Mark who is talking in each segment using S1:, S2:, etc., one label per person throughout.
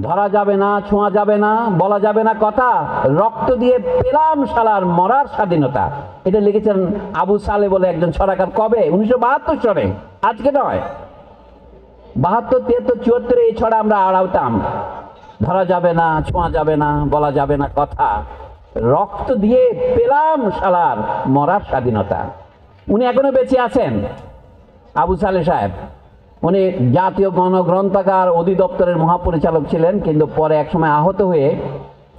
S1: ধরা যাবে না, ছোঁয়া যাবে না, বলা যাবে না কথা, রক্ত দিয়ে পেলাম শালার মরার স্বাধীনতা। এটা লিখেছেন আবু সালে বলে একজন ছড়াকার। কবে? 1972 সালে, আজকে নয়। 72, 73, 74 এই ছড়া আমরা আড়াতাম। ধরা যাবে না, ছোঁয়া যাবে না, বলা যাবে না কথা, রক্ত দিয়ে পেলাম শালার মরার স্বাধীনতা। উনি এখনো বেঁচে আছেন, আবু সালে সাহেব। উনি জাতীয় গণগ্রন্থাগার অধিদপ্তরের মহাপরিচালক ছিলেন, কিন্তু পরে একসময় আহত হয়ে,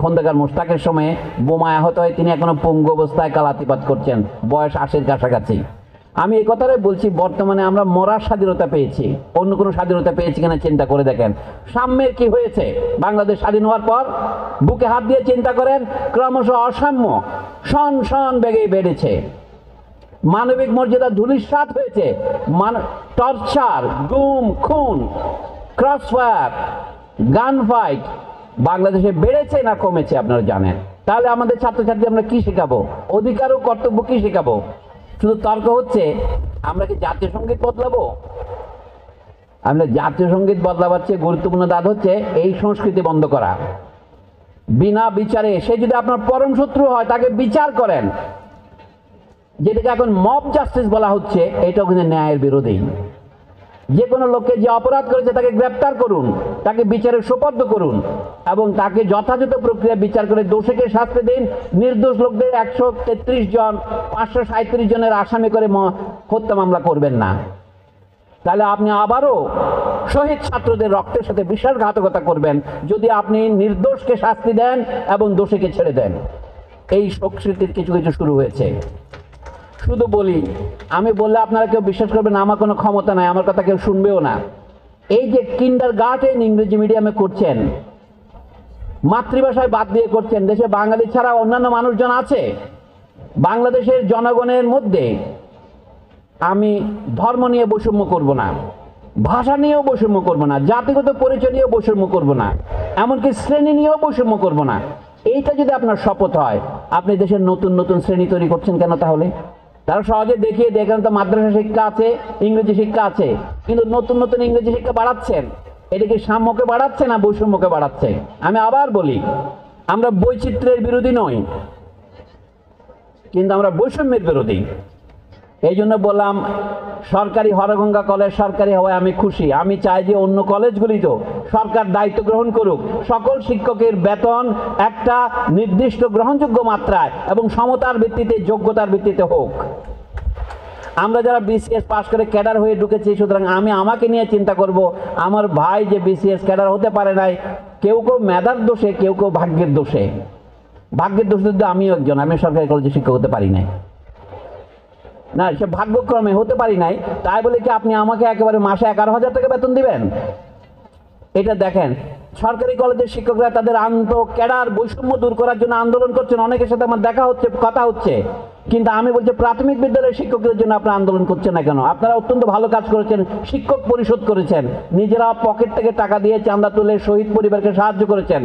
S1: খন্দকার মোশতাকের সময়ে বোমায় আহত হয়ে তিনি এখনো পঙ্গু অবস্থায় কালাতিপাত করছেন, বয়স 80-র কাছাকাছি। আমি এই কথাটাই বলছি, বর্তমানে আমরা মরার স্বাধীনতা পেয়েছি, অন্য কোনো স্বাধীনতা পেয়েছি কিনা চিন্তা করে দেখেন। সাম্যের কি হয়েছে বাংলাদেশ স্বাধীন হওয়ার পর? বুকে হাত দিয়ে চিন্তা করেন। ক্রমশ অসাম্য শন শন বেগে বেড়েছে, মানবিক মর্যাদা ধূলিসাৎ হয়েছে, টর্চার, গুম, খুন, ক্রসফায়ার, গান ফাইট বাংলাদেশে বেড়েছে না কমেছে আপনারা জানেন। তাহলে আমাদের ছাত্রছাত্রী আমরা কি শেখাবো? অধিকার ও কর্তব্য কি শেখাবো? শুধু তর্ক হচ্ছে। আমরা কি জাতীয় সঙ্গীত বদলাবো? আমরা জাতীয় সঙ্গীত বদলাবার চেয়ে গুরুত্বপূর্ণ দাদ হচ্ছে এই সংস্কৃতি বন্ধ করা। বিনা বিচারে, সে যদি আপনার পরম শত্রু হয় তাকে বিচার করেন। যেটাকে এখন মব জাস্টিস বলা হচ্ছে, এটাও কিন্তু ন্যায়ের বিরোধী। যে কোনো লোককে যে অপরাধ করেছে তাকে গ্রেপ্তার করুন, তাকে বিচারের সোপর্দ করুন এবং তাকে যথাযথ প্রক্রিয়া বিচার করে দোষীকে শাস্তি দিন। নির্দোষ লোকদের 133 জন 537 জনের আসামি করে হত্যা মামলা করবেন না। তাহলে আপনি আবারও শহীদ ছাত্রদের রক্তের সাথে বিশ্বাসঘাতকতা করবেন যদি আপনি নির্দোষকে শাস্তি দেন এবং দোষীকে ছেড়ে দেন। এই সংস্কৃতির কিছু কিছু শুরু হয়েছে। শুধু বলি, আমি বললে আপনারা কেউ বিশ্বাস করবেন না, আমার কোনো ক্ষমতা নাই, আমার কথা কেউ শুনবেও না। এই যে কিন্ডারগার্টেন ইংরেজি মিডিয়ামে করছেন, মাতৃভাষায় বাদ দিয়ে করছেন, দেশে বাঙালি ছাড়া অন্যান্য মানুষজন আছে। বাংলাদেশের জনগণের মধ্যে আমি ধর্ম নিয়ে বৈষম্য করব না, ভাষা নিয়েও বৈষম্য করব না, জাতিগত পরিচয় নিয়েও বৈষম্য করব না, এমনকি শ্রেণী নিয়েও বৈষম্য করব না। এইটা যদি আপনার শপথ হয়, আপনি দেশের নতুন নতুন শ্রেণী তৈরি করছেন কেন? তাহলে তারা সহজে দেখিয়ে দেখেন তো মাদ্রাসা শিক্ষা আছে, ইংরেজি শিক্ষা আছে, কিন্তু নতুন নতুন ইংরেজি শিক্ষা বাড়াচ্ছেন। এটা কি সাম্যকে বাড়াচ্ছে না বৈষম্যকে বাড়াচ্ছে? আমি আবার বলি, আমরা বৈচিত্র্যের বিরোধী নই, কিন্তু আমরা বৈষম্যের বিরোধী। এই জন্য বললাম, সরকারি হরগঙ্গা কলেজ সরকারি হওয়ায় আমি খুশি। আমি চাই যে অন্য কলেজগুলিতেও সরকার দায়িত্ব গ্রহণ করুক, সকল শিক্ষকের বেতন একটা নির্দিষ্ট গ্রহণযোগ্য মাত্রায় এবং সমতার ভিত্তিতে, যোগ্যতার ভিত্তিতে হোক। আমরা যারা বিসিএস পাশ করে ক্যাডার হয়ে ঢুকেছি, সুতরাং আমি আমাকে নিয়ে চিন্তা করব, আমার ভাই যে বিসিএস ক্যাডার হতে পারে নাই, কেউ কেউ মেধার দোষে, কেউ কেউ ভাগ্যের দোষে। ভাগ্যের দোষে তো আমিও একজন, আমি সরকারি কলেজে শিক্ষক হতে পারি নাই না, সে ভাগ্যক্রমে হতে পারি নাই। তাই বলে কি আপনি আমাকে একেবারে মাসে 11,000 টাকা বেতন দিবেন? এটা দেখেন, সরকারি কলেজের শিক্ষকরা তাদের ক্যাডার বৈষম্য দূর করার জন্য আন্দোলন করছেন। অনেকের সাথে আমার দেখা হচ্ছে, কথা হচ্ছে, কিন্তু আমি বলছি প্রাথমিক বিদ্যালয়ের শিক্ষকদের জন্য আপনারা আন্দোলন করছেন না কেন? আপনারা অত্যন্ত ভালো কাজ করেছেন, শিক্ষক পরিশোধ করেছেন, নিজেরা পকেট থেকে টাকা দিয়ে চাঁদা তুলে শহীদ পরিবারকে সাহায্য করেছেন।